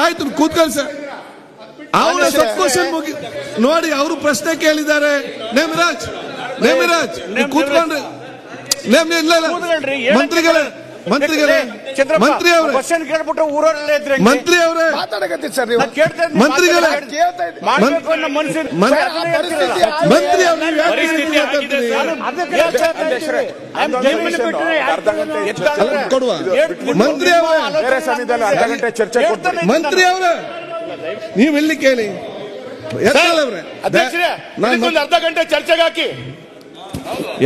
ಆಯ್ತು ಕೂತ್ಕೊಳ್ಳಿ ಸರ್. ಅವರ ಸಬ್ ಕ್ವಶನ್ ಮುಗಿ ನೋಡಿ, ಅವರು ಪ್ರಶ್ನೆ ಕೇಳಿದ್ದಾರೆ. ನೇಮಿರಾಜ್ ಕೂತ್ಕೊಂಡ್ರಿ. ಮಂತ್ರಿಗಳೇ ಮಂತ್ರಿ ಅವರೇ ಮಾತಾಡಕತ್ತೀರಿ ಸರ್ ನೀವು. ಮಂತ್ರಿಗಳೇ ಕೊಡುವ ಮಂತ್ರಿ ಅವರೇ ನೀವು ಇಲ್ಲಿ ಕೇಳಿ. ಅರ್ಧ ಗಂಟೆ ಚರ್ಚೆಗೆ ಹಾಕಿ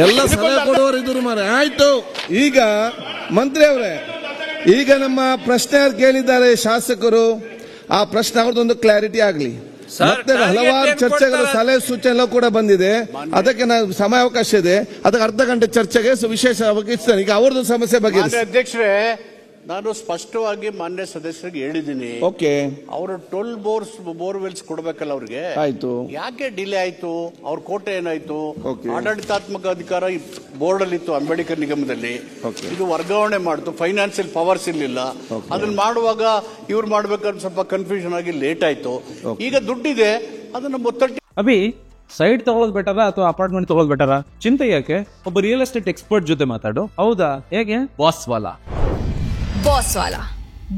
ಎಲ್ಲ ಸಲಹೆ ಕೊಡುವವರು ಇದ್ರು ಮಾರ. ಆಯ್ತು, ಈಗ ಮಂತ್ರಿ ಅವರೇ, ಈಗ ನಮ್ಮ ಪ್ರಶ್ನೆ ಕೇಳಿದ್ದಾರೆ ಶಾಸಕರು, ಆ ಪ್ರಶ್ನೆ ಅವ್ರದ್ದೊಂದು ಕ್ಲಾರಿಟಿ ಆಗ್ಲಿ. ಮತ್ತೆ ಹಲವಾರು ಚರ್ಚೆಗಳು ಸಲಹೆ ಸೂಚನೆ ಕೂಡ ಬಂದಿದೆ. ಅದಕ್ಕೆ ಸಮಯಾವಕಾಶ ಇದೆ. ಅದಕ್ಕೆ ಅರ್ಧ ಗಂಟೆ ಚರ್ಚೆಗೆ ವಿಶೇಷ ಅವಕಾಶ. ಈಗ ಅವ್ರದ್ದು ಸಮಸ್ಯೆ ಬಗ್ಗೆ ಅಧ್ಯಕ್ಷರೇ, ನಾನು ಸ್ಪಷ್ಟವಾಗಿ ಮಾನ್ಯ ಸದಸ್ಯರಿಗೆ ಹೇಳಿದ್ದೀನಿ. ಓಕೆ, ಅವರು 12 ಬೋರ್ವೆಲ್ಸ್ ಕೊಡ್ಬೇಕಲ್ಲ ಅವ್ರಿಗೆ. ಆಯ್ತು, ಯಾಕೆ ಡಿಲೇ ಆಯ್ತು? ಅವ್ರ ಕೋಟೆ ಏನಾಯ್ತು? ಆಡಳಿತಾತ್ಮಕ ಅಧಿಕಾರ ಬೋರ್ಡ್ ಅಲ್ಲಿ ಇತ್ತು ಅಂಬೇಡ್ಕರ್ ನಿಗಮದಲ್ಲಿ. ಇದು ವರ್ಗಾವಣೆ ಮಾಡ್ತು, ಫೈನಾನ್ಸಿಯಲ್ ಪವರ್ಸ್ ಇರ್ಲಿಲ್ಲ. ಅದನ್ನ ಮಾಡುವಾಗ ಇವ್ರು ಮಾಡ್ಬೇಕಾದ್ರೆ ಸ್ವಲ್ಪ ಕನ್ಫ್ಯೂಷನ್ ಆಗಿ ಲೇಟ್ ಆಯ್ತು. ಈಗ ದುಡ್ಡಿದೆ, ಅದನ್ನ ಮೊತ್ತಟ್ಟಿ ಅಭಿ ಸೈಡ್ ತಗೊಳ್ಳೋದು ಬೆಟರ ಅಥವಾ ಅಪಾರ್ಟ್ಮೆಂಟ್ ತಗೊಳ್ಳೋದು ಬೆಟರ? ಚಿಂತೆ ಯಾಕೆ? ಒಬ್ಬ ರಿಯಲ್ ಎಸ್ಟೇಟ್ ಎಕ್ಸ್ಪರ್ಟ್ ಜೊತೆ ಮಾತಾಡು. ಹೌದಾ? ಹೇಗೆ? ಬಾಸ್ ವಾಲಾ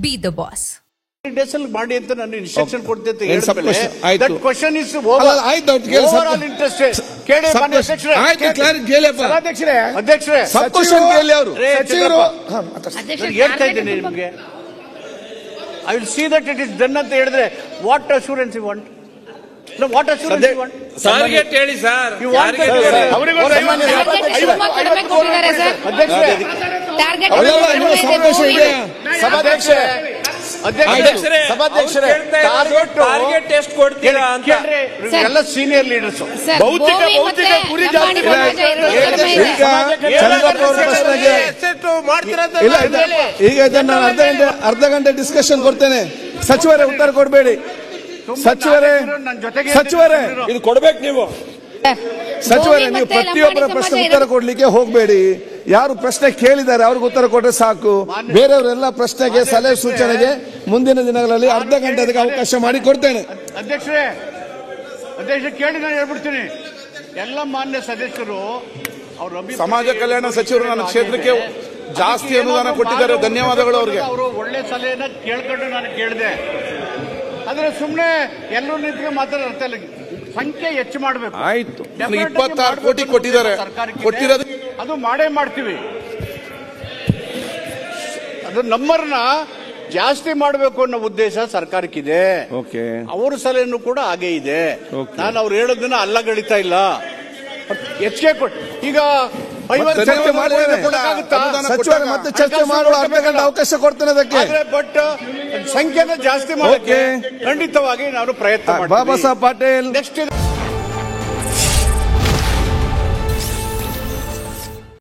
ಬಿ ದ ಬಾಸ್ ಮಾಡಿ ಅಂತ ನಾನು ಇನ್ಸ್ಟ್ರಕ್ಷನ್ ಕೊಡ್ತೇನೆ. ಅಧ್ಯಕ್ಷರೇ ಹೇಳ್ತಾ ಇದ್ದೇನೆ ನಿಮಗೆ. I will see that it is done ಅಂತ ಹೇಳಿದ್ರೆ what assurance you want? What assurance you want? Target ಹೇಳಿ ಸರ್. ಟಾರ್ಗೆಟ್ ಎಷ್ಟು ಕೊಡ್ತೀರಾ ಅಂತ ಎಲ್ಲ ಸೀನಿಯರ್ ಲೀಡರ್ಸ್. ಭೌತಿಕ ಗುರಿ ಜಾಸ್ತಿ ಈಗ ಇದನ್ನ ಅರ್ಧ ಗಂಟೆ ಡಿಸ್ಕಷನ್ ಕೊಡ್ತೇನೆ. ಸಚಿವರೇ ಉತ್ತರ ಕೊಡಬೇಡಿ. ಸಚಿವರೇ ಇದು ಕೊಡ್ಬೇಕು ನೀವು. ಸಚಿವರೇ, ನೀವು ಪ್ರತಿಯೊಬ್ಬರ ಪ್ರಶ್ನೆ ಉತ್ತರ ಕೊಡ್ಲಿಕ್ಕೆ ಹೋಗಬೇಡಿ. ಯಾರು ಪ್ರಶ್ನೆ ಕೇಳಿದ್ದಾರೆ ಅವ್ರಿಗೆ ಉತ್ತರ ಕೊಟ್ರೆ ಸಾಕು. ಬೇರೆಯವರೆಲ್ಲ ಪ್ರಶ್ನೆಗೆ ಸಲಹೆ ಸೂಚನೆಗೆ ಮುಂದಿನ ದಿನಗಳಲ್ಲಿ ಅರ್ಧ ಗಂಟೆ ಅದಕ್ಕೆ ಅವಕಾಶ ಮಾಡಿ ಕೊಡ್ತೇನೆ. ಅಧ್ಯಕ್ಷರೇ ಕೇಳಿ ನಾನು ಹೇಳ್ಬಿಡ್ತೀನಿ. ಎಲ್ಲ ಮಾನ್ಯ ಸದಸ್ಯರು ಸಮಾಜ ಕಲ್ಯಾಣ ಸಚಿವರು ನನ್ನ ಕ್ಷೇತ್ರಕ್ಕೆ ಜಾಸ್ತಿ ಅನುದಾನ ಕೊಟ್ಟಿದ್ದಾರೆ. ಧನ್ಯವಾದಗಳು ಅವ್ರಿಗೆ. ಅವರು ಒಳ್ಳೆ ಸಲಹೆನ ಕೇಳ್ಕೊಂಡು ನಾನು ಕೇಳಿದೆ. ಆದ್ರೆ ಸುಮ್ಮನೆ ಎಲ್ಲರೂ ನಿಂತ್ಕೊಂಡು ಮಾತಾಡೋ ಸಂಖ್ಯೆ ಹೆಚ್ಚು ಮಾಡಬೇಕು. ಆಯ್ತು, 26 ಕೋಟಿ ಕೊಟ್ಟಿದ್ದಾರೆ. ಕೊಟ್ಟಿರೋದು ಅದು ಮಾಡೇ ಮಾಡ್ತೀವಿ. ಅದು ನಂಬರ್ನ ಜಾಸ್ತಿ ಮಾಡಬೇಕು ಅನ್ನೋ ಉದ್ದೇಶ ಸರ್ಕಾರಕ್ಕಿದೆ. ಅವ್ರ ಸಲಹೆನೂ ಕೂಡ ಹಾಗೆ ಇದೆ. ನಾನು ಅವ್ರು ಹೇಳೋದನ್ನ ಅಲ್ಲಗಳಿತಾ ಇಲ್ಲ. ಹೆಚ್ಚಿಗೆ ಈಗ ಸಚಿವರು ಮತ್ತೆ ಚರ್ಚೆ ಮಾಡುವ ಅರ್ಧ ಗಂಟೆ ಅವಕಾಶ ಕೊಡ್ತೇನೆ ಅದಕ್ಕೆ. ಬಟ್ ಸಂಖ್ಯೆನ ಜಾಸ್ತಿ ಮಾಡೋಕೆ ಖಂಡಿತವಾಗಿ ನಾನು ಪ್ರಯತ್ನ ಮಾಡ್ತೀನಿ. ಬಾಬಾ ಸಾಹೇಬ್ ಪಾಟೀಲ್. ನೆಕ್ಸ್ಟ್